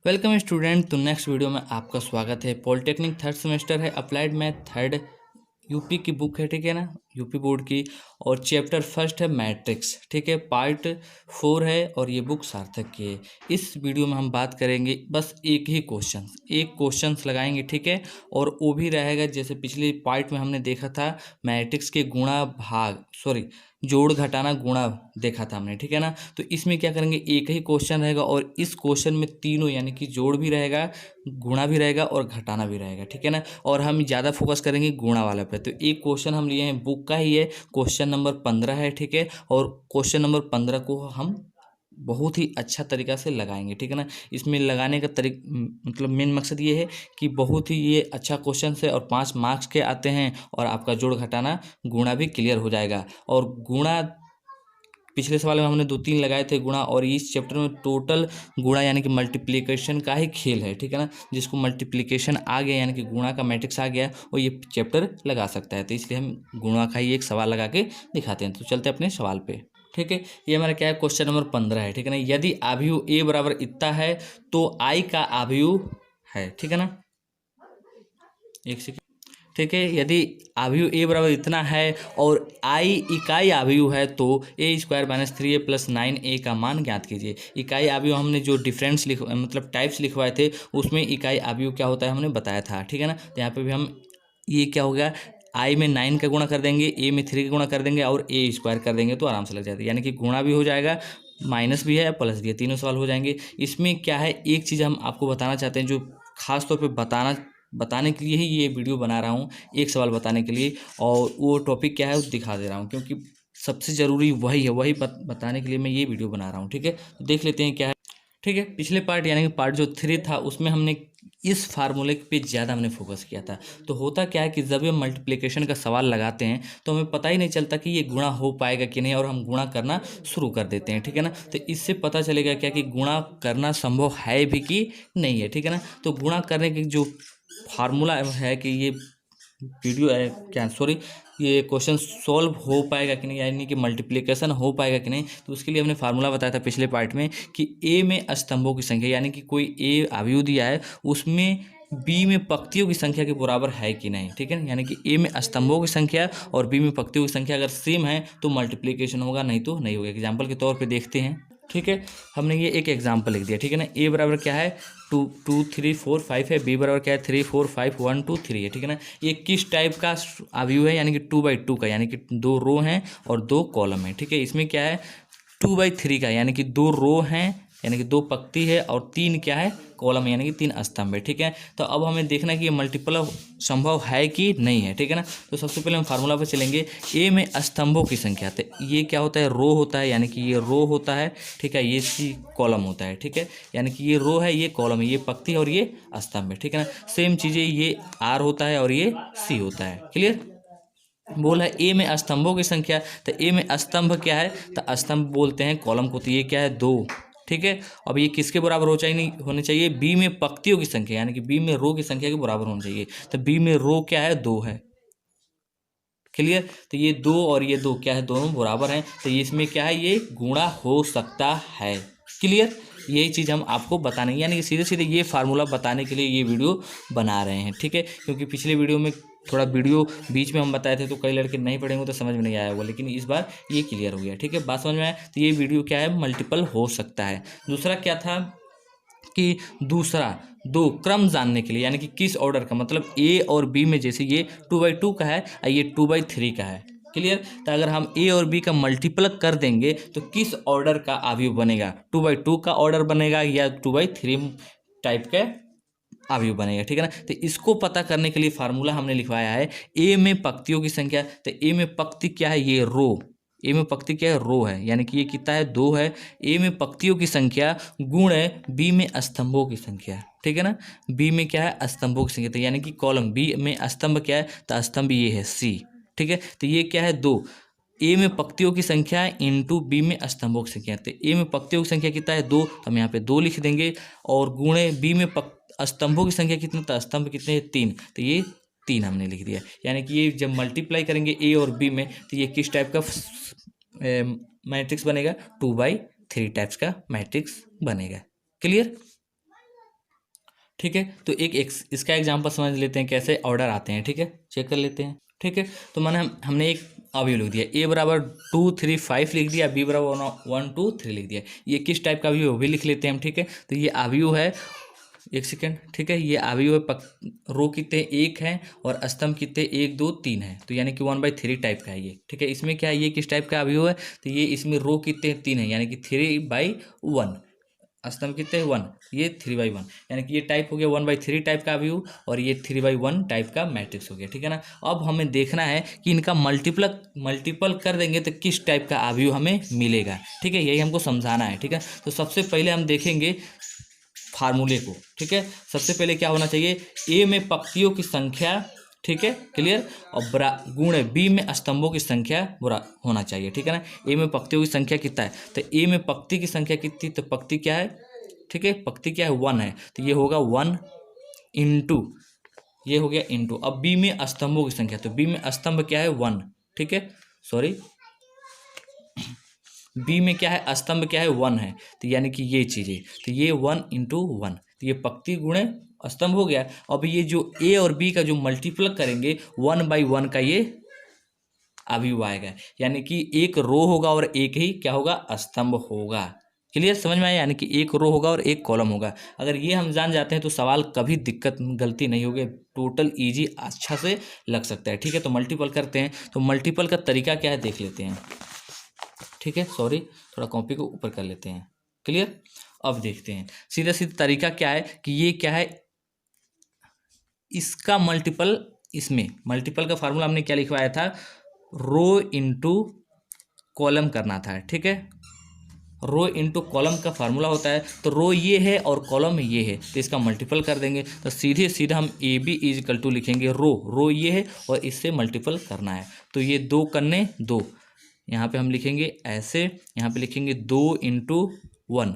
Welcome student. तो next video में आपका स्वागत है। पॉलिटेक्निक थर्ड सेमेस्टर है, अप्लाइड मैथ थर्ड यूपी की बुक है, ठीक है ना, यूपी बोर्ड की। और चैप्टर फर्स्ट है मैट्रिक्स, ठीक है, पार्ट 4 है और ये बुक सार्थक की है। इस वीडियो में हम बात करेंगे बस एक ही क्वेश्चन, एक क्वेश्चंस लगाएंगे, ठीक है। और वो भी रहेगा जैसे पिछले पार्ट में हमने देखा था, मैट्रिक्स के गुणा भाग जोड़ घटाना गुणा देखा था हमने, ठीक है ना। तो इसमें क्या करेंगे, एक ही क्वेश्चन रहेगा और इस क्वेश्चन में तीनों यानी कि जोड़ भी रहेगा, गुणा भी रहेगा और घटाना भी रहेगा, ठीक है ना। और हम ज़्यादा फोकस करेंगे गुणा वाला पे। तो एक क्वेश्चन हम लिए हैं, बुक का ही है, क्वेश्चन नंबर 15 है, ठीक है। और क्वेश्चन नंबर 15 को हम बहुत ही अच्छा तरीका से लगाएंगे, ठीक है ना। इसमें लगाने का मतलब मेन मकसद ये है कि बहुत ही ये अच्छा क्वेश्चन है और 5 मार्क्स के आते हैं और आपका जोड़ घटाना गुणा भी क्लियर हो जाएगा। और गुणा पिछले सवाल में हमने 2-3 लगाए थे गुणा, और इस चैप्टर में टोटल गुणा यानी कि मल्टीप्लिकेशन का ही खेल है, ठीक है ना। जिसको मल्टीप्लिकेशन आ गया यानी कि गुणा का मैट्रिक्स आ गया वो ये चैप्टर लगा सकता है। तो इसलिए हम गुणा का ही एक सवाल लगा के दिखाते हैं। तो चलते हैं अपने सवाल पे, ठीक है। ये हमारा क्या है, क्वेश्चन नंबर 15 है, ठीक है ना। यदि आव्यूह ए बराबर इतना है तो आई का आव्यूह है, ठीक है ना। एक सेकेंड, ठीक है। यदि आव्यूह ए बराबर इतना है और आई इकाई आव्यूह है तो ए square minus 3a plus 9a का मान ज्ञात कीजिए। इकाई आव्यूह हमने जो डिफरेंस मतलब टाइप्स लिखवाए थे उसमें इकाई आव्यूह क्या होता है हमने बताया था, ठीक है ना। तो यहाँ पे भी हम ये क्या हो गया, आई में 9 का गुणा कर देंगे, ए में 3 का गुणा कर देंगे और ए स्क्वायर कर देंगे तो आराम से लग जाता है। यानी कि गुणा भी हो जाएगा, माइनस भी है, प्लस भी है, तीनों सवाल हो जाएंगे। इसमें क्या है, एक चीज़ हम आपको बताना चाहते हैं जो खास तौर पे बताने के लिए ही ये वीडियो बना रहा हूँ, एक सवाल बताने के लिए। और वो टॉपिक क्या है वो दिखा दे रहा हूँ क्योंकि सबसे ज़रूरी वही है, वही बताने के लिए मैं ये वीडियो बना रहा हूँ, ठीक है। तो देख लेते हैं क्या है, ठीक है। पिछले पार्ट यानी कि पार्ट जो 3 था उसमें हमने इस फार्मूले पे ज़्यादा हमने फोकस किया था। तो होता क्या है कि जब हम मल्टीप्लिकेशन का सवाल लगाते हैं तो हमें पता ही नहीं चलता कि ये गुणा हो पाएगा कि नहीं, और हम गुणा करना शुरू कर देते हैं, ठीक है ना। तो इससे पता चलेगा क्या कि गुणा करना संभव है भी कि नहीं है, ठीक है ना। तो गुणा करने की जो फार्मूला है कि ये वीडियो है क्या, सॉरी, ये क्वेश्चन सॉल्व हो पाएगा कि नहीं, यानी कि मल्टीप्लिकेशन हो पाएगा कि नहीं। तो उसके लिए हमने फार्मूला बताया था पिछले पार्ट में कि ए में स्तंभों की संख्या यानी कि कोई ए आव्यूह दिया है उसमें बी में पंक्तियों की संख्या के बराबर है कि नहीं, ठीक है ना। यानी कि ए में स्तंभों की संख्या और बी में पंक्तियों की संख्या अगर सेम है तो मल्टीप्लिकेशन होगा, नहीं तो नहीं होगा। एग्जाम्पल के तौर पर देखते हैं, ठीक है। हमने ये एक एग्जाम्पल लिख दिया, ठीक है ना। ए बराबर क्या है, 2 2 3 4 5 है, बी बराबर क्या है, 3 4 5 1 2 3 है, ठीक है ना। ये किस टाइप का आव्यूह है, यानी कि 2/2 का, यानी कि 2 रो हैं और 2 कॉलम है, ठीक है। इसमें क्या है 2/3 का, यानी कि 2 रो हैं यानी कि 2 पंक्ति है और 3 क्या है कॉलम यानी कि 3 स्तंभ है, ठीक है। तो अब हमें देखना है कि ये मल्टीपल संभव है कि नहीं है, ठीक है ना। तो सबसे पहले हम फार्मूला पर चलेंगे। ए में स्तंभों की संख्या, तो ये क्या होता है, रो होता है, यानी कि ये रो होता है, ठीक है। ये सी कॉलम होता है, ठीक है। यानी कि ये रो है, ये कॉलम है, ये पंक्ति है और ये स्तंभ है, ठीक है ना। सेम चीज़ें ये आर होता है और ये सी होता है, क्लियर। बोला ए में स्तंभों की संख्या, तो ए में स्तंभ क्या है, तो स्तंभ बोलते हैं कॉलम को, तो ये क्या है 2, ठीक है। अब ये किसके बराबर हो चाहिए, नहीं होने चाहिए, बी में पंक्तियों की संख्या यानी कि बी में रो की संख्या के बराबर होना चाहिए। तो बी में रो क्या है 2 है, क्लियर। तो ये 2 और ये 2 क्या है, दोनों बराबर हैं, तो ये इसमें क्या है, ये गुणा हो सकता है, क्लियर। यही चीज़ हम आपको बताने यानी कि सीधे सीधे ये फार्मूला बताने के लिए ये वीडियो बना रहे हैं, ठीक है। क्योंकि पिछले वीडियो में थोड़ा वीडियो बीच में हम बताए थे तो कई लड़के नहीं पढ़ेंगे तो समझ में नहीं आया होगा, लेकिन इस बार ये क्लियर हो गया, ठीक है। बात समझ में आया। तो ये वीडियो क्या है, मल्टीपल हो सकता है। दूसरा क्या था कि दूसरा 2 क्रम जानने के लिए, यानी कि किस ऑर्डर का, मतलब ए और बी में जैसे ये 2/2 का है और ये 2/3 का है, क्लियर। तो अगर हम ए और बी का मल्टीपल कर देंगे तो किस ऑर्डर का आव्यूह बनेगा, 2/2 का ऑर्डर बनेगा या 2/3 टाइप का आव्यूह बनेगा, ठीक है ना। तो इसको पता करने के लिए फार्मूला हमने लिखवाया है ए में पंक्तियों की संख्या, तो ए में पंक्ति क्या है, ये रो, ए में पंक्ति क्या है, रो है, यानी कि ये कितना है 2 है। ए में पंक्तियों की संख्या गुण है बी में स्तंभों की संख्या, ठीक है ना। बी में क्या है, स्तंभों की संख्या, तो यानी कि कॉलम बी में स्तंभ क्या है, तो स्तंभ ये है सी, ठीक है। तो ये क्या है 2, ए में पंक्तियों की संख्या इंटू बी में स्तंभों की संख्या, तो ए में पंक्तियों की संख्या कितना है 2, तो हम यहाँ पे 2 लिख देंगे। और गुणे बी में स्तंभों की संख्या कितना, तो स्तंभ कितने हैं 3, तो ये 3 हमने लिख दिया। यानी कि ये जब मल्टीप्लाई करेंगे ए और बी में तो ये किस टाइप का मैट्रिक्स बनेगा, 2/3 टाइप्स का मैट्रिक्स बनेगा, क्लियर। ठीक है। तो इसका एग्जांपल समझ लेते हैं कैसे ऑर्डर आते हैं, ठीक है, चेक कर लेते हैं, ठीक है। तो हमने एक अवयव लिख दिया, ए बराबर 2 3 5 लिख दिया, बी बराबर 1 2 3 लिख दिया। ये किस टाइप का अवयव वो भी लिख लेते हैं हम, ठीक है। तो ये अवयव है, एक सेकेंड, ठीक है, ये अवयव रो कितने 1 है और स्तंभ कितने 1 2 3 है, तो यानी कि 1/3 टाइप का है ये, ठीक है। इसमें क्या है, ये किस टाइप का अवयव है, तो ये इसमें रो कितने 3 है, यानी कि 3/1, स्तंभ कितने 1, ये 3/1, यानी कि ये टाइप हो गया 1/3 टाइप का अवयव और ये 3/1 टाइप का मैट्रिक्स हो गया, ठीक है ना। अब हमें देखना है कि इनका मल्टीपल कर देंगे तो किस टाइप का अवयव हमें मिलेगा, ठीक है, यही हमको समझाना है, ठीक है। तो सबसे पहले हम देखेंगे फार्मूले को, ठीक है। सबसे पहले क्या होना चाहिए, ए में पंक्तियों की संख्या, ठीक है, क्लियर, और गुण बी में स्तंभों की संख्या बुरा होना चाहिए, ठीक है ना। ए में पंक्तियों की संख्या कितना है, तो ए में पंक्ति की संख्या कितनी, तो पंक्ति क्या है, ठीक है, पंक्ति क्या है 1 है, तो ये होगा 1 इंटू, ये हो गया इंटू। अब बी में स्तंभों की संख्या, तो बी में स्तंभ क्या है 1, ठीक है, सॉरी, बी में क्या है स्तंभ क्या है 1 है, तो यानी कि ये चीज़ें, तो ये 1 इंटू 1, तो ये पंक्ति गुणे स्तंभ हो गया। अब ये जो ए और बी का जो मल्टीप्ल करेंगे 1/1 का ये अवयव आएगा, यानी कि एक रो होगा और एक ही क्या होगा स्तंभ होगा। क्लियर, समझ में आया, यानी कि एक रो होगा और एक कॉलम होगा। अगर ये हम जान जाते हैं तो सवाल कभी दिक्कत गलती नहीं होगी, टोटल इजी अच्छा से लग सकता है, ठीक है। तो मल्टीपल करते हैं, तो मल्टीपल का तरीका क्या है देख लेते हैं, ठीक है, सॉरी, थोड़ा कॉपी को ऊपर कर लेते हैं, क्लियर। अब देखते हैं सीधा सीधा तरीका क्या है कि ये क्या है, इसका मल्टीपल, इसमें मल्टीपल का फार्मूला हमने क्या लिखवाया था, रो इंटू कॉलम करना था, ठीक है। रो इंटू कॉलम का फार्मूला होता है, तो रो ये है और कॉलम ये है, तो इसका मल्टीपल कर देंगे, तो सीधे सीधा हम ए बी इजिकल टू लिखेंगे, रो ये है और इससे मल्टीपल करना है, तो ये 2 करने 2, यहाँ पे हम लिखेंगे ऐसे, यहाँ पे लिखेंगे 2 इंटू 1,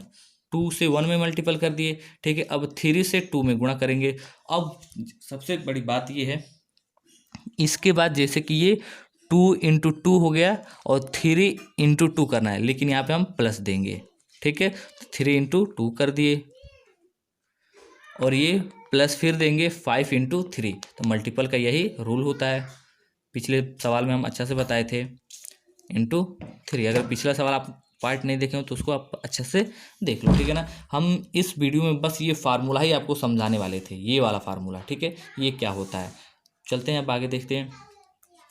2 से 1 में मल्टीपल कर दिए, ठीक है। अब 3 से 2 में गुणा करेंगे। अब सबसे बड़ी बात ये है, इसके बाद जैसे कि ये 2 इंटू 2 हो गया और 3 इंटू 2 करना है, लेकिन यहाँ पे हम प्लस देंगे, ठीक है, 3 इंटू 2 कर दिए और ये प्लस फिर देंगे 5 इंटू 3, तो मल्टीपल का यही रूल होता है, पिछले सवाल में हम अच्छा से बताए थे, इंटू 3। अगर पिछला सवाल आप पार्ट नहीं देखे हो तो उसको आप अच्छे से देख लो, ठीक है ना। हम इस वीडियो में बस ये फार्मूला ही आपको समझाने वाले थे, ये वाला फार्मूला, ठीक है, ये क्या होता है। चलते हैं अब आगे देखते हैं,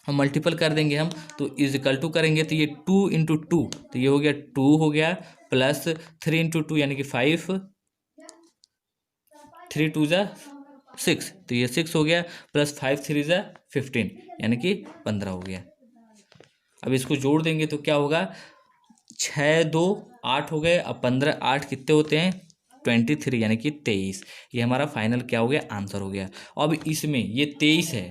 हम मल्टीपल कर देंगे हम, तो इजिकल टू करेंगे, तो ये 2 इंटू 2, तो ये हो गया 2 हो गया, प्लस 3 इंटू 2 यानी कि 5, 3 2 ज़ा 6, तो ये 6 हो गया, प्लस 5 3 ज़ा 15, यानी कि 15 हो गया। अब इसको जोड़ देंगे तो क्या होगा, 6 2 8 हो गए, अब 15 8 कितने होते हैं 23, यानी कि 23, ये हमारा फाइनल क्या हो गया आंसर हो गया। अब इसमें ये 23 है,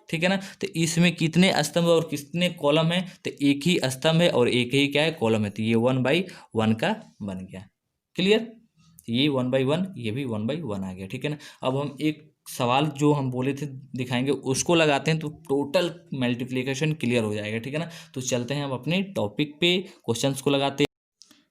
ठीक है ना, तो इसमें कितने स्तंभ और कितने कॉलम है, तो एक ही स्तंभ है और एक ही क्या है कॉलम है, तो ये 1/1 का बन गया, क्लियर, ये 1/1, ये भी 1/1 आ गया, ठीक है ना। अब हम एक सवाल जो हम बोले थे दिखाएंगे उसको लगाते हैं, तो टोटल मल्टीप्लिकेशन क्लियर हो जाएगा, ठीक है ना। तो चलते हैं हम अपने टॉपिक पे, क्वेश्चंस को लगाते हैं,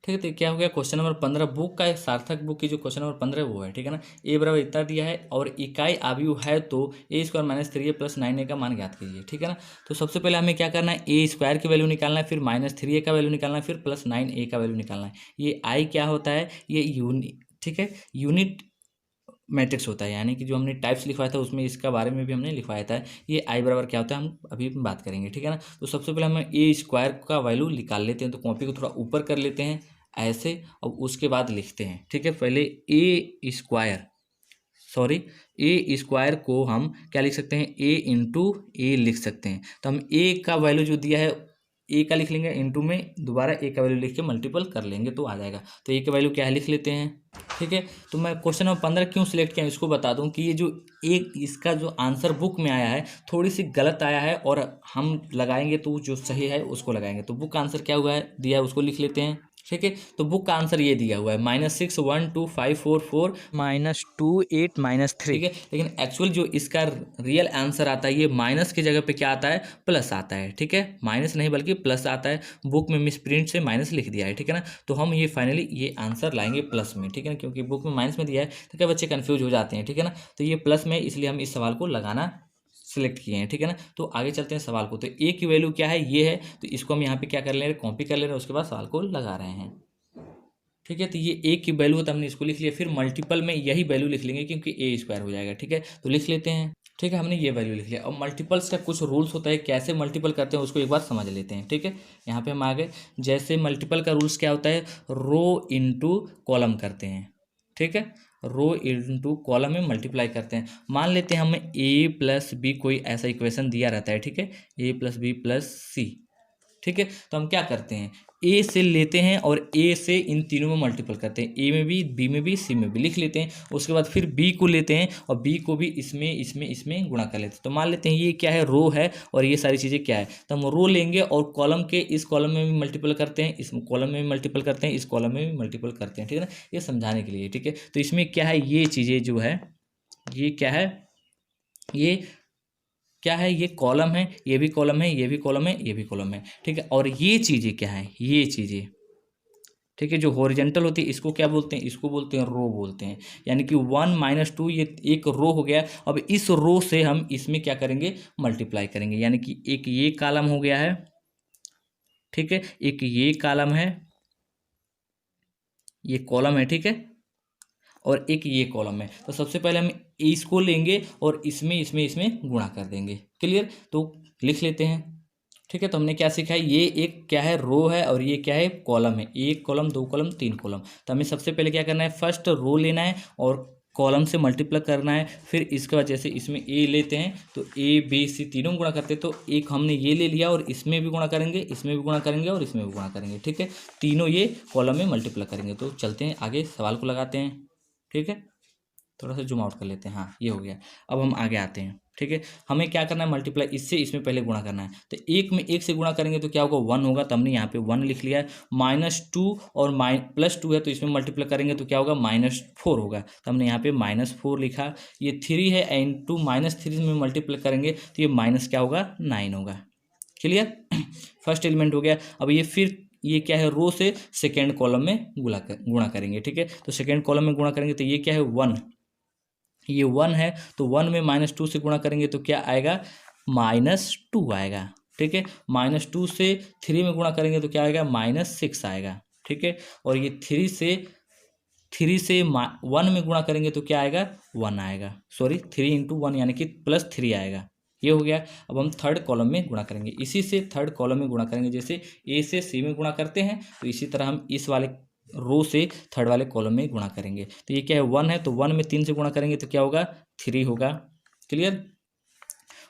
ठीक है। तो क्या हो गया, क्वेश्चन नंबर 15 बुक का, सार्थक बुक की जो क्वेश्चन नंबर 15 वो है, ठीक है ना। ए बराबर इतना दिया है और इकाई अवयव है, तो ए square minus 3a plus 9a का मान ज्ञात कीजिए, ठीक है ना। तो सबसे पहले हमें क्या करना है, ए स्क्वायर की वैल्यू निकालना है, फिर -3a का वैल्यू निकालना है, फिर प्लस 9a का वैल्यू निकालना है। ये आई क्या होता है, ये ठीक है, यूनिट मैट्रिक्स होता है, यानी कि जो हमने टाइप्स लिखवाया था उसमें इसका बारे में भी हमने लिखवाया था। ये आई बराबर क्या होता है हम अभी बात करेंगे, ठीक है ना। तो सबसे पहले हम ए स्क्वायर का वैल्यू निकाल लेते हैं, तो कॉपी को थोड़ा ऊपर कर लेते हैं ऐसे, और उसके बाद लिखते हैं, ठीक है। पहले ए स्क्वायर को हम क्या लिख सकते हैं, ए इंटू ए लिख सकते हैं। तो हम ए का वैल्यू जो दिया है ए का लिख लेंगे, इंटू में दोबारा ए का वैल्यू लिख के मल्टीपल कर लेंगे तो आ जाएगा। तो ए का वैल्यू क्या है लिख लेते हैं, ठीक है। तो मैं क्वेश्चन नंबर 15 क्यों सिलेक्ट किया इसको बता दूं कि ये जो एक इसका जो आंसर बुक में आया है थोड़ी सी गलत आया है, और हम लगाएंगे तो जो सही है उसको लगाएंगे। तो बुक का आंसर क्या हुआ है दिया है उसको लिख लेते हैं, ठीक है। तो बुक का आंसर ये दिया हुआ है -6 1 2 5 4 4 -2 8 -3। ठीक है। लेकिन एक्चुअल जो इसका रियल आंसर आता है ये माइनस की जगह पे क्या आता है, प्लस आता है। ठीक है, माइनस नहीं बल्कि प्लस आता है। बुक में मिस प्रिंट से माइनस लिख दिया है। ठीक है ना, तो हम ये फाइनली ये आंसर लाएंगे प्लस में। ठीक है ना, क्योंकि बुक में माइनस में दिया है तो क्या बच्चे कन्फ्यूज हो जाते हैं। ठीक है ना, तो ये प्लस में, इसलिए हम इस सवाल को लगाना सिलेक्ट किए हैं। ठीक है ना, तो आगे चलते हैं सवाल को। तो ए की वैल्यू क्या है, ये है, तो इसको हम यहाँ पे क्या कर ले रहे हैं, कॉपी कर ले रहे हैं, उसके बाद सवाल को लगा रहे हैं। ठीक है, तो ये ए की वैल्यू है तो हमने इसको लिख लिया। फिर मल्टीपल में यही वैल्यू लिख लेंगे क्योंकि ए स्क्वायर हो जाएगा। ठीक है, तो लिख लेते हैं। ठीक है, हमने ये वैल्यू लिख लिया। अब मल्टीपल्स का कुछ रूल्स होता है, कैसे मल्टीपल करते हैं उसको एक बार समझ लेते हैं। ठीक है, यहाँ पे हम आ गए। जैसे मल्टीपल का रूल्स क्या होता है, रो इंटू कॉलम करते हैं। ठीक है, रो इंटू कॉलम में मल्टीप्लाई करते हैं। मान लेते हैं हमें ए प्लस बी कोई ऐसा इक्वेशन दिया रहता है। ठीक है, ए प्लस बी प्लस सी। ठीक है, तो हम क्या करते हैं, ए से लेते हैं और ए से इन तीनों में मल्टीपल करते हैं। ए में भी, बी में भी, सी में भी लिख लेते हैं। उसके बाद फिर बी को लेते हैं और बी को भी इसमें इसमें इसमें गुणा कर लेते हैं। तो मान लेते हैं ये क्या है, रो है, और ये सारी चीज़ें क्या है, तो हम रो लेंगे और कॉलम के इस कॉलम में भी मल्टीपल करते हैं, इस कॉलम में भी मल्टीपल करते हैं, इस कॉलम में भी मल्टीपल करते हैं। ठीक है ना, ये समझाने के लिए। ठीक है, तो इसमें क्या है, ये चीज़ें जो है, ये क्या है, ये क्या है, ये कॉलम है, ये भी कॉलम है, ये भी कॉलम है, ये भी कॉलम है। ठीक है, और ये चीज़ें क्या है, ये चीज़ें, ठीक है, जो हॉरिजेंटल होती है इसको क्या बोलते हैं, इसको बोलते हैं रो बोलते हैं। यानी कि 1 - 2 ये एक रो हो गया। अब इस रो से हम इसमें क्या करेंगे, मल्टीप्लाई करेंगे। यानी कि एक ये कॉलम हो गया है, ठीक है, एक ये कॉलम है, ये कॉलम है, ठीक है, और एक ये कॉलम है। तो सबसे पहले हम इसको लेंगे और इसमें इसमें इसमें गुणा कर देंगे। क्लियर, तो लिख लेते हैं। ठीक है, तो हमने क्या सीखा है, ये एक क्या है, रो है, और ये क्या है, कॉलम है। एक कॉलम, दो कॉलम, तीन कॉलम। तो हमें सबसे पहले क्या करना है, फर्स्ट रो लेना है और कॉलम से मल्टीप्लाई करना है। फिर इसके बाद जैसे इसमें ए लेते हैं तो ए बी सी तीनों गुणा करते हैं। तो एक हमने ये ले लिया और इसमें भी गुणा करेंगे, इसमें भी गुणा करेंगे और इसमें भी गुणा करेंगे। ठीक है, तीनों ये कॉलम में मल्टीप्लाई करेंगे। तो चलते हैं आगे, सवाल को लगाते हैं। ठीक है, थोड़ा सा जूम आउट कर लेते हैं। हाँ, ये हो गया। अब हम आगे आते हैं। ठीक है, हमें क्या करना है, मल्टीप्लाई इससे इसमें पहले गुणा करना है। तो एक में एक से गुणा करेंगे तो क्या होगा, 1 होगा। तो हमने यहाँ पे 1 लिख लिया है। -2 और +2 है तो इसमें मल्टीप्लाई करेंगे तो क्या होगा, -4 होगा। तो हमने यहाँ पे -4 लिखा। ये 3 है, इंटू -3 में मल्टीप्लाई करेंगे तो ये माइनस क्या होगा, 9 होगा। क्लियर, फर्स्ट एलिमेंट हो गया। अब ये फिर ये क्या है, रो से सेकेंड कॉलम में गुणा करेंगे। ठीक है, तो सेकेंड कॉलम में गुणा करेंगे तो ये क्या है, 1, ये 1 है। तो 1 में -2 से गुणा करेंगे तो क्या आएगा, -2 आएगा। ठीक है, -2 से 3 में गुणा करेंगे तो क्या आएगा, -6 आएगा। ठीक है, और ये 3 से 1 में गुणा करेंगे तो क्या आएगा, 1 आएगा। सॉरी, 3 × 1 यानी कि +3 आएगा। ये हो गया। अब हम थर्ड कॉलम में गुणा करेंगे, इसी से थर्ड कॉलम में गुणा करेंगे। जैसे ए से सी में गुणा करते हैं तो इसी तरह हम इस वाले रो से थर्ड वाले कॉलम में गुणा करेंगे। तो ये क्या है, 1 है, तो 1 में 3 से गुणा करेंगे तो क्या होगा, 3 होगा। क्लियर,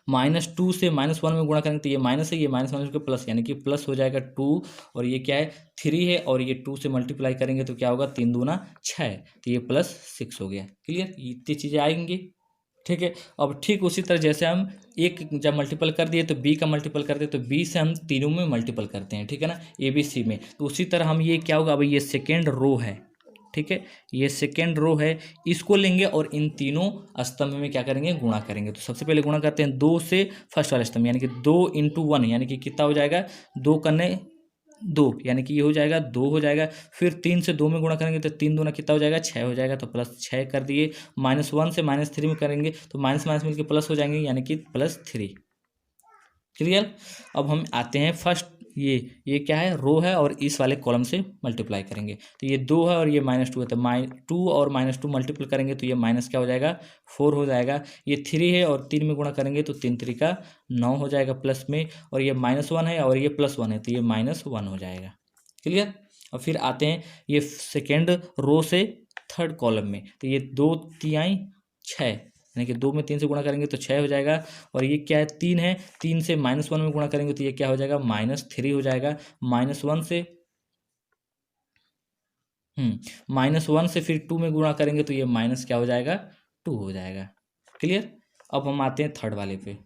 -2 से -1 में गुणा करेंगे तो ये माइनस है, ये माइनस माइनस के प्लस, यानी कि प्लस हो जाएगा 2। और ये क्या है, 3 है, और ये 2 से मल्टीप्लाई करेंगे तो क्या होगा, 3 दूना 6, तो ये +6 हो गया। क्लियर, इतनी चीज़ें आएंगी। ठीक है, अब ठीक उसी तरह जैसे हम एक जब मल्टीपल कर दिए तो बी का मल्टीपल करते हैं, तो बी से हम तीनों में मल्टीपल करते हैं। ठीक है ना, ए बी सी में। तो उसी तरह हम ये क्या होगा, अब ये सेकेंड रो है। ठीक है, ये सेकेंड रो है, इसको लेंगे और इन तीनों स्तंभ में क्या करेंगे, गुणा करेंगे। तो सबसे पहले गुणा करते हैं 2 से फर्स्ट वाले स्तंभ, यानी कि 2 × 1, यानी कि कितना हो जाएगा, 2 करने 2, यानी कि ये हो जाएगा 2 हो जाएगा। फिर 3 से 2 में गुणा करेंगे तो 3 दूना कितना हो जाएगा, 6 हो जाएगा। तो +6 कर दिए। -1 से -3 में करेंगे तो माइनस माइनस मिलकर प्लस हो जाएंगे, यानी कि +3। क्लियर, अब हम आते हैं फर्स्ट, ये क्या है, रो है, और इस वाले कॉलम से मल्टीप्लाई करेंगे। तो ये 2 है और ये -2 है, तो -2 और -2 मल्टीप्लाई करेंगे तो ये माइनस क्या हो जाएगा, 4 हो जाएगा। ये 3 है और 3 में गुणा करेंगे तो 3 3 का 9 हो जाएगा प्लस में, और ये -1 है और ये +1 है तो ये -1 हो जाएगा। क्लियर, और फिर आते हैं ये सेकेंड रो से थर्ड कॉलम में। तो ये 2 तिहाई 6, यानी कि 2 में 3 से गुणा करेंगे तो 6 हो जाएगा। और ये क्या है, 3 है, 3 से -1 में गुणा करेंगे तो ये क्या हो जाएगा, -3 हो जाएगा। -1 से -1 से फिर 2 में गुणा करेंगे तो ये माइनस क्या हो जाएगा, 2 हो जाएगा। क्लियर, अब हम आते हैं थर्ड वाले पे।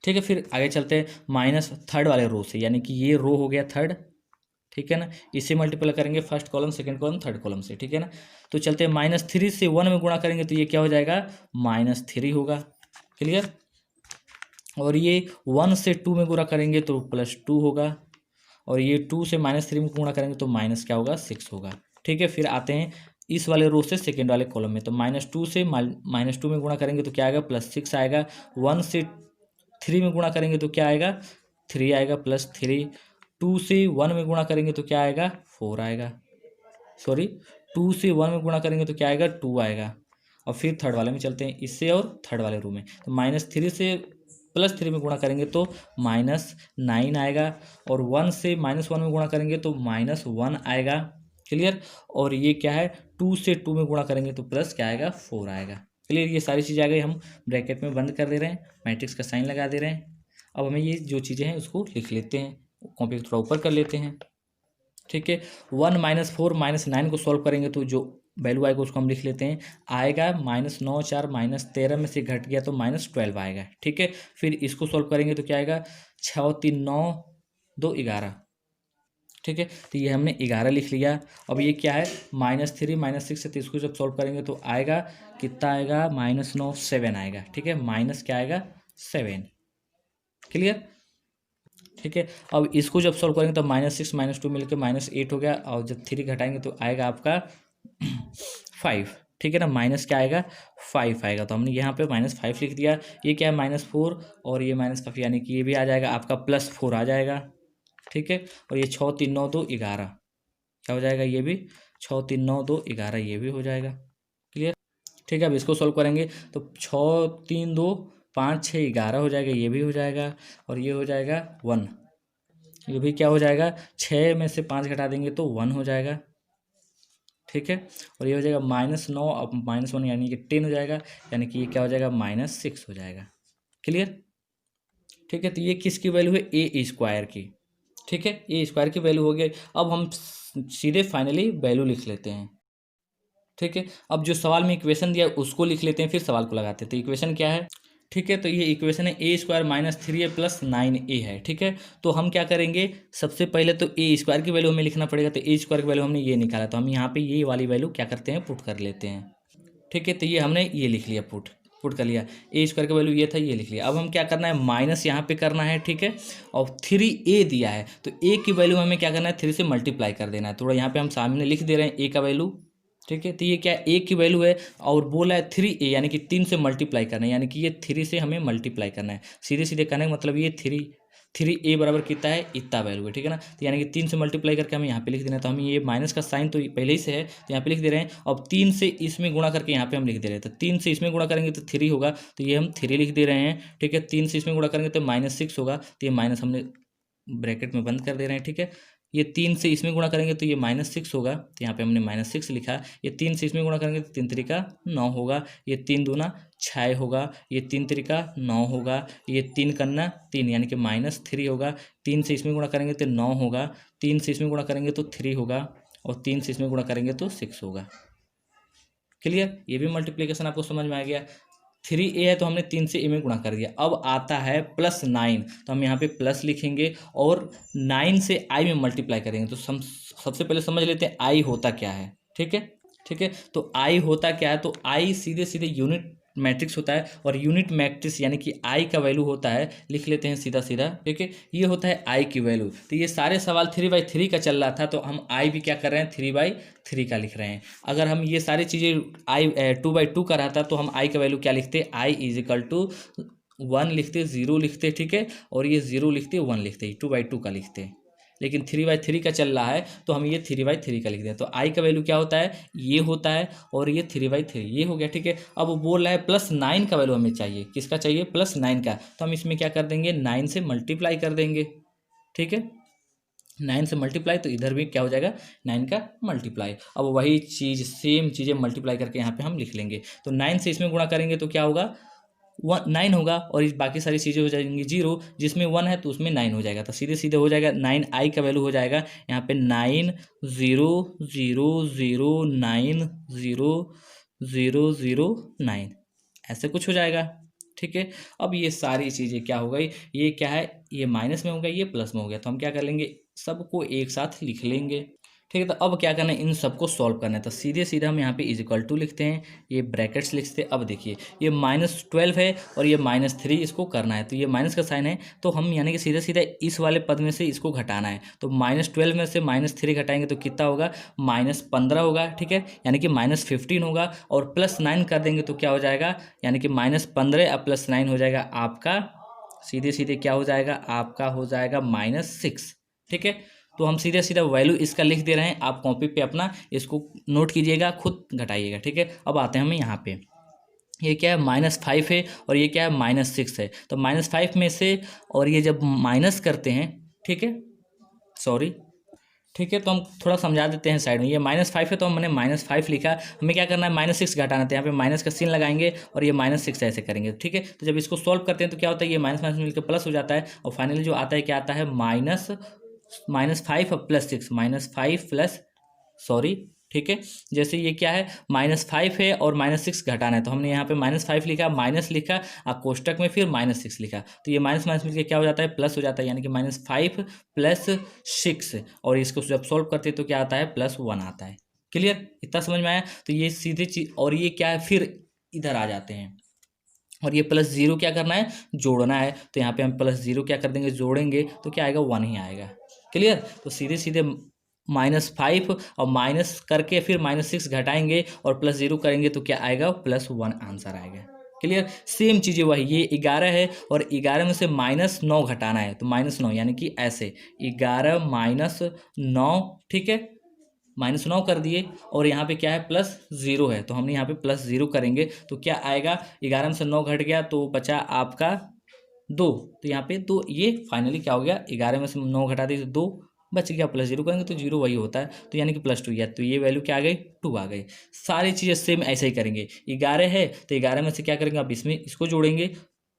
ठीक है, फिर आगे चलते हैं माइनस थर्ड वाले रो से, यानी कि ये रो हो गया थर्ड। ठीक है ना। इसे मल्टीप्लाई करेंगे first column, second column, third column से, ठीक है ना। तो चलते हैं -3 से 1 में गुणा करेंगे तो ये क्या हो जाएगा, -3 होगा। क्लियर। और ये 1 से 2 में गुणा करेंगे तो +2 होगा। और ये 2 से -3 में गुणा करेंगे तो माइनस क्या होगा, 6 होगा। ठीक है। फिर आते हैं इस वाले रो से सेकेंड वाले कॉलम में, तो -2 से -2 में गुणा करेंगे तो क्या आएगा, +6 आएगा। 1 से 3 में गुणा करेंगे तो क्या आएगा, 3 आएगा, +3। 2 से 1 में गुणा करेंगे तो क्या आएगा, 4 आएगा। सॉरी, 2 से 1 में गुणा करेंगे तो क्या आएगा, 2 आएगा। और फिर थर्ड वाले में चलते हैं, इससे और थर्ड वाले रो में, तो -3 से +3 में गुणा करेंगे तो -9 आएगा। और 1 से -1 में गुणा करेंगे तो -1 आएगा। क्लियर। और ये क्या है, 2 से 2 में गुणा करेंगे तो प्लस क्या आएगा, 4 आएगा। क्लियर। ये सारी चीज़ें आ गई, हम ब्रैकेट में बंद कर दे रहे हैं, मैट्रिक्स का साइन लगा दे रहे हैं। अब हमें ये जो चीज़ें हैं उसको लिख लेते हैं, कॉपी थोड़ा ऊपर कर लेते हैं। ठीक है। 1 -4 -9 को सॉल्व करेंगे तो जो वैल्यू आएगा उसको हम लिख लेते हैं, आएगा -9 4 -13 में से घट गया तो -12 आएगा। ठीक है। फिर इसको सॉल्व करेंगे तो क्या आएगा, 6 3 9 2 11। ठीक है। तो ये हमने 11 लिख लिया। अब ये क्या है, -3 -6 है, तो इसको जब सॉल्व करेंगे तो आएगा कितना आएगा, -9 7 आएगा। ठीक है। माइनस क्या आएगा, 7। क्लियर। ठीक है। अब इसको जब सॉल्व करेंगे तो -6 -2 मिलकर -8 हो गया। और जब 3 घटाएंगे तो आएगा आपका 5। ठीक है ना। माइनस क्या आएगा, 5 आएगा। तो हमने यहाँ पे -5 लिख दिया। ये क्या है, -4 और ये -5, यानी कि ये भी आ जाएगा आपका +4 आ जाएगा। ठीक है। और ये 6 3 9 2 11 क्या हो जाएगा, ये भी 6 3 9 2 11 ये भी हो जाएगा। क्लियर। ठीक है। अब इसको सॉल्व करेंगे तो 6 3 2 5 6 11 हो जाएगा, ये भी हो जाएगा। और ये हो जाएगा 1, ये भी क्या हो जाएगा, 6 में से 5 घटा देंगे तो 1 हो जाएगा। ठीक है। और ये हो जाएगा -9 अब -1 यानी कि 10 हो जाएगा, यानी कि ये क्या हो जाएगा, -6 हो जाएगा। क्लियर। ठीक है। तो ये किसकी वैल्यू है, a² की। ठीक है। a² की वैल्यू हो गई। अब हम सीधे फाइनली वैल्यू लिख लेते हैं। ठीक है। अब जो सवाल में इक्वेशन दिया है उसको लिख लेते हैं, फिर सवाल को लगाते हैं। तो इक्वेशन क्या है, ठीक है। तो ये इक्वेशन है a² -3a + 9a है। ठीक है। तो हम क्या करेंगे, सबसे पहले तो a² की वैल्यू हमें लिखना पड़ेगा। तो a² की वैल्यू हमने ये निकाला, तो हम यहाँ पे ये वाली वैल्यू क्या करते हैं, पुट कर लेते हैं। ठीक है। तो ये हमने ये लिख लिया, पुट कर लिया। a² का वैल्यू ये था, ये लिख लिया। अब हम क्या करना है, माइनस यहाँ पे करना है। ठीक है। और 3a दिया है तो a की वैल्यू हमें क्या करना है, 3 से मल्टीप्लाई कर देना है। थोड़ा यहाँ पे हम सामने लिख दे रहे हैं a का वैल्यू। ठीक है। तो ये क्या a की वैल्यू है और बोला है 3a, यानी कि 3 से मल्टीप्लाई करना है, यानी कि ये 3 से हमें मल्टीप्लाई करना है। सीधे सीधे करने का मतलब ये 3a बराबर कितना है, इतना वैल्यू है। ठीक है ना। तो यानी कि 3 से मल्टीप्लाई करके हमें यहाँ पे लिख देना है। तो हमें ये माइनस का साइन तो पहले ही से है, तो यहाँ पे लिख दे रहे हैं। अब 3 से इसमें गुणा करके यहाँ पे हम लिख दे रहे हैं। तो 3 से इसमें गुणा करेंगे तो 3 होगा, तो ये हम 3 लिख दे रहे हैं। ठीक है। 3 से इसमें गुणा करेंगे तो -6 होगा, तो ये माइनस हमने ब्रैकेट में बंद कर दे रहे हैं। ठीक है। ये 3 से इसमें गुणा करेंगे तो ये -6 होगा, तो यहाँ पे हमने -6 लिखा। ये 3 से इसमें गुणा करेंगे तो 3 3 9 होगा, ये 3 दूना 6 होगा, ये 3 3 9 होगा, ये 3 कन्ना 3 यानी कि -3 होगा। 3 से इसमें गुणा करेंगे तो 9 होगा, 3 से इसमें गुणा करेंगे तो 3 होगा, और 3 से इसमें गुणा करेंगे तो 6 होगा। क्लियर। ये भी मल्टीप्लिकेशन आपको समझ में आ गया। 3a है तो हमने 3 से a में गुणा कर दिया। अब आता है +9, तो हम यहाँ पे प्लस लिखेंगे और 9 से i में मल्टीप्लाई करेंगे। तो सबसे पहले समझ लेते हैं i होता क्या है। ठीक है। ठीक है। तो i होता क्या है, तो i सीधे सीधे यूनिट मैट्रिक्स होता है, और यूनिट मैट्रिक्स यानी कि i का वैल्यू होता है, लिख लेते हैं सीधा सीधा। ठीक है। ये होता है i की वैल्यू। तो ये सारे सवाल 3/3 का चल रहा था, तो हम i भी क्या कर रहे हैं, 3/3 का लिख रहे हैं। अगर हम ये सारी चीज़ें i 2/2 का रहता तो हम i का वैल्यू क्या लिखते, i = 1 लिखते, 0 लिखते। ठीक है। और ये 0 लिखते, 1 लिखते, 2/2 का लिखते। लेकिन 3/3 का चल रहा है तो हम ये 3/3 का लिख दें। तो i का वैल्यू क्या होता है, ये होता है, और ये 3/3 ये हो गया। ठीक है। अब वो बोल रहा है +9 का वैल्यू हमें चाहिए, किसका चाहिए, +9 का। तो हम इसमें क्या कर देंगे, 9 से मल्टीप्लाई कर देंगे। ठीक है। 9 से मल्टीप्लाई, तो इधर भी क्या हो जाएगा, 9 का मल्टीप्लाई। अब वही चीज़ सेम चीज़ें मल्टीप्लाई करके यहाँ पे हम लिख लेंगे। तो 9 से इसमें गुणा करेंगे तो क्या होगा, 9 होगा, और इस बाकी सारी चीज़ें हो जाएंगी 0। जिसमें 1 है तो उसमें 9 हो जाएगा। तो सीधे सीधे हो जाएगा 9i का वैल्यू हो जाएगा यहाँ पे 9 0 0 0 9 0 0 0 9, ऐसे कुछ हो जाएगा। ठीक है। अब ये सारी चीज़ें क्या हो गई, ये क्या है, ये माइनस में हो गया, ये प्लस में हो गया। तो हम क्या कर लेंगे, सबको एक साथ लिख लेंगे। ठीक है, तो अब क्या करना है, इन सबको सॉल्व करना है। तो सीधे सीधे हम यहाँ पे इज इक्वल टू लिखते हैं, ये ब्रैकेट्स लिखते हैं। अब देखिए ये -12 है और ये -3 इसको करना है, तो ये माइनस का साइन है, तो हम यानी कि सीधे सीधे इस वाले पद में से इसको घटाना है। तो -12 में से -3 घटाएंगे तो कितना होगा, -15 होगा। ठीक है, यानी कि -15 होगा, और +9 कर देंगे तो क्या हो जाएगा, यानी कि -15 और +9 हो जाएगा आपका, सीधे सीधे क्या हो जाएगा, आपका हो जाएगा -6। ठीक है, तो हम सीधे सीधा वैल्यू इसका लिख दे रहे हैं, आप कॉपी पे अपना इसको नोट कीजिएगा, खुद घटाइएगा। ठीक है, अब आते हैं हम यहाँ पे, ये क्या है, -5 है और ये क्या है, -6 है। तो -5 में से और ये जब माइनस करते हैं, ठीक है, सॉरी, ठीक है, तो हम थोड़ा समझा देते हैं साइड में। ये -5 है तो हमने -5 लिखा, हमें क्या करना है, -6 घटाना था। यहाँ पे माइनस का सीन लगाएंगे और ये -6 ऐसे करेंगे। ठीक है, तो जब इसको सॉल्व करते हैं तो क्या होता है, ये माइनस माइनस मिलकर प्लस हो जाता है, और फाइनली जो आता है क्या आता है, -5 और +6, -5 प्लस, सॉरी, ठीक है, जैसे ये क्या है, -5 है और -6 घटाना है, तो हमने यहाँ पे -5 लिखा, माइनस लिखा, कोष्टक में फिर -6 लिखा, तो ये माइनस माइनस मिलकर क्या हो जाता है, प्लस हो जाता है, यानी कि -5 + 6, और इसको जब सॉल्व करते हैं तो क्या आता है, +1 आता है। क्लियर, इतना समझ में आया। तो ये सीधी चीज, और ये क्या है, फिर इधर आ जाते हैं, और ये +0 क्या करना है, जोड़ना है, तो यहाँ पे हम +0 क्या कर देंगे, जोड़ेंगे तो क्या आएगा, 1 ही आएगा। क्लियर, तो सीधे सीधे -5 और माइनस करके फिर -6 घटाएंगे और +0 करेंगे तो क्या आएगा, +1 आंसर आएगा। क्लियर, सेम चीज़ें वही, ये 11 है और 11 में से -9 घटाना है, तो -9 यानी कि ऐसे 11 -9, ठीक है, -9 कर दिए, और यहाँ पे क्या है, +0 है, तो हमने यहाँ पे +0 करेंगे तो क्या आएगा, 11 में से 9 घट गया तो बचा आपका 2, तो यहाँ पे 2, ये फाइनली क्या हो गया, 11 में से 9 घटा दी तो 2 बच गया, +0 करेंगे तो 0 वही होता है, तो यानी कि +2 या, तो ये वैल्यू क्या आ गई, 2 आ गई। सारी चीज़ें सेम ऐसे ही करेंगे, 11 है तो 11 में से क्या करेंगे, आप इसमें इसको जोड़ेंगे,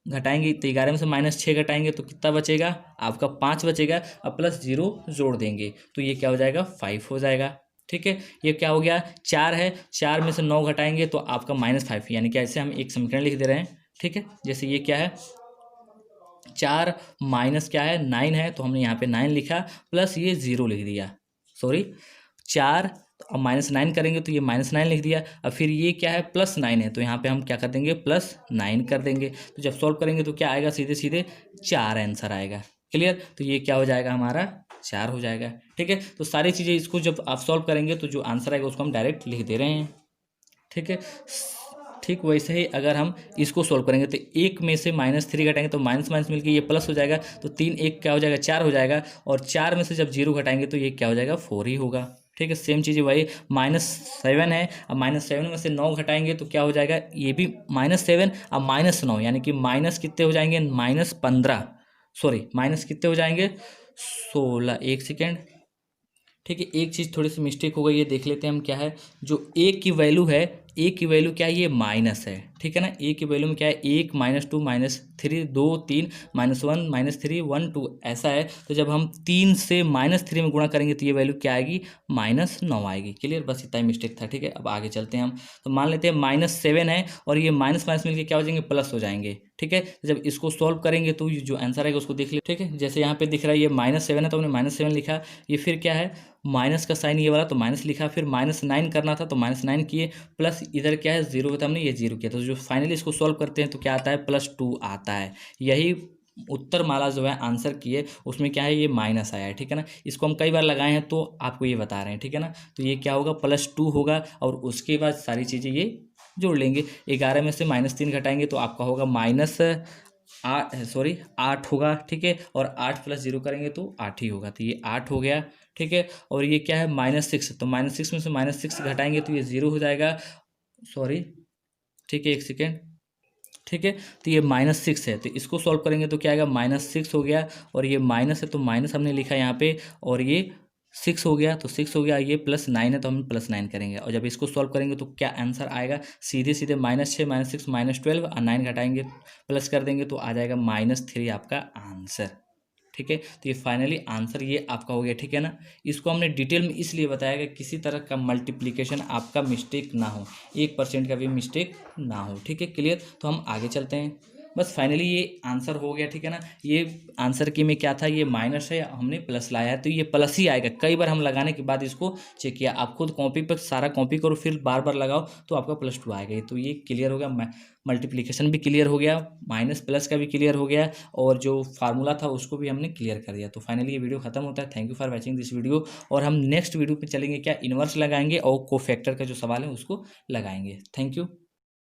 घटाएंगे, तो 11 में से -6 घटाएंगे तो कितना बचेगा, आपका 5 बचेगा, अब +0 जोड़ देंगे तो ये क्या हो जाएगा, 5 हो जाएगा। ठीक है, ये क्या हो गया, 4 है, 4 में से 9 घटाएंगे तो आपका -5, यानी कि ऐसे हम एक समीकरण लिख दे रहे हैं। ठीक है, जैसे ये क्या है, 4 माइनस क्या है, 9 है, तो हमने यहाँ पे 9 लिखा, प्लस ये 0 लिख दिया, सॉरी 4, अब -9 करेंगे तो ये -9 लिख दिया, अब फिर ये क्या है, +9 है, तो यहाँ पे हम क्या कर देंगे, +9 कर देंगे, तो जब सॉल्व करेंगे तो क्या आएगा, सीधे सीधे 4 आंसर आएगा। क्लियर, तो ये क्या हो जाएगा, हमारा 4 हो जाएगा। ठीक है, तो सारी चीज़ें इसको जब आप सॉल्व करेंगे तो जो आंसर आएगा उसको हम डायरेक्ट लिख दे रहे हैं। ठीक है, ठीक वैसे ही अगर हम इसको सोल्व करेंगे तो 1 में से -3 घटाएंगे तो माइनस माइनस मिलकर ये प्लस हो जाएगा, तो 3 1 क्या हो जाएगा, 4 हो जाएगा, और 4 में से जब 0 घटाएंगे तो ये क्या हो जाएगा, 4 ही होगा। ठीक है, सेम चीज़ वही, -7 है, अब -7 में से 9 घटाएंगे तो क्या हो जाएगा, ये भी -7 अब -9, यानी कि माइनस कितने हो जाएंगे, -15, सॉरी माइनस कितने हो जाएंगे, 16, एक सेकेंड। ठीक है, एक चीज़ थोड़ी सी मिस्टेक हो गई है, देख लेते हैं हम क्या है, जो a की वैल्यू है, a की वैल्यू क्या है, ये माइनस है। ठीक है ना, a की वैल्यू में क्या है, 1 -2 -3 2 3 -1 -3 1 2 ऐसा है, तो जब हम 3 से -3 में गुणा करेंगे तो ये वैल्यू क्या आएगी, -9 आएगी। क्लियर, बस इतना ही मिस्टेक था। ठीक है, अब आगे चलते हैं हम, तो मान लेते हैं -7 है और ये माइनस माइनस मिलकर क्या हो जाएंगे, प्लस हो जाएंगे। ठीक है, जब इसको सॉल्व करेंगे तो ये जो आंसर आएगा उसको देख लिया। ठीक है, जैसे यहाँ पे दिख रहा है ये -7 है तो हमने -7 लिखा, ये फिर क्या है, माइनस का साइन ये वाला तो माइनस लिखा, फिर -9 करना था तो -9 किए, प्लस इधर क्या है 0 था, हमने ये 0 किया, तो जो फाइनली इसको सॉल्व करते हैं तो क्या आता है, +2 आता है। यही उत्तर माला जो है आंसर किए उसमें क्या है, ये माइनस आया है। ठीक है ना, इसको हम कई बार लगाए हैं तो आपको ये बता रहे हैं। ठीक है ना, तो ये क्या होगा, +2 होगा, और उसके बाद सारी चीज़ें ये जोड़ लेंगे। 11 में से -3 घटाएंगे तो आपका होगा -8 होगा। ठीक है, और 8 + 0 करेंगे तो 8 ही होगा, तो ये 8 हो गया। ठीक है, और ये क्या है, -6, तो -6 में से -6 घटाएंगे तो ये 0 हो जाएगा, सॉरी, ठीक है, एक सेकेंड। ठीक है, तो ये -6 है, तो इसको सॉल्व करेंगे तो क्या आएगा, -6 हो गया, और ये माइनस है तो माइनस हमने लिखा यहाँ पे, और ये 6 हो गया, तो 6 हो गया, ये +9 है तो हम +9 करेंगे, और जब इसको सॉल्व करेंगे तो क्या आंसर आएगा, सीधे सीधे -6 -6 -12 और 9 घटाएंगे प्लस कर देंगे तो आ जाएगा -3 आपका आंसर। ठीक है, तो ये फाइनली आंसर ये आपका हो गया। ठीक है ना, इसको हमने डिटेल में इसलिए बताया कि किसी तरह का मल्टीप्लिकेशन आपका मिस्टेक ना हो, 1% का भी मिस्टेक ना हो। ठीक है, क्लियर, तो हम आगे चलते हैं। बस फाइनली ये आंसर हो गया, ठीक है ना। ये आंसर की में क्या था, ये माइनस है, हमने प्लस लाया है तो ये प्लस ही आएगा। कई बार हम लगाने के बाद इसको चेक किया, आप खुद कॉपी पर सारा कॉपी करो फिर बार बार लगाओ तो आपका +2 आएगा। तो ये क्लियर हो गया, मल्टीप्लिकेशन भी क्लियर हो गया, माइनस प्लस का भी क्लियर हो गया, और जो फार्मूला था उसको भी हमने क्लियर कर दिया। तो फाइनली ये वीडियो खत्म होता है। Thank you for watching this video. और हम नेक्स्ट वीडियो पे चलेंगे क्या, इन्वर्स लगाएंगे और कोफैक्टर का जो सवाल है उसको लगाएंगे। Thank you.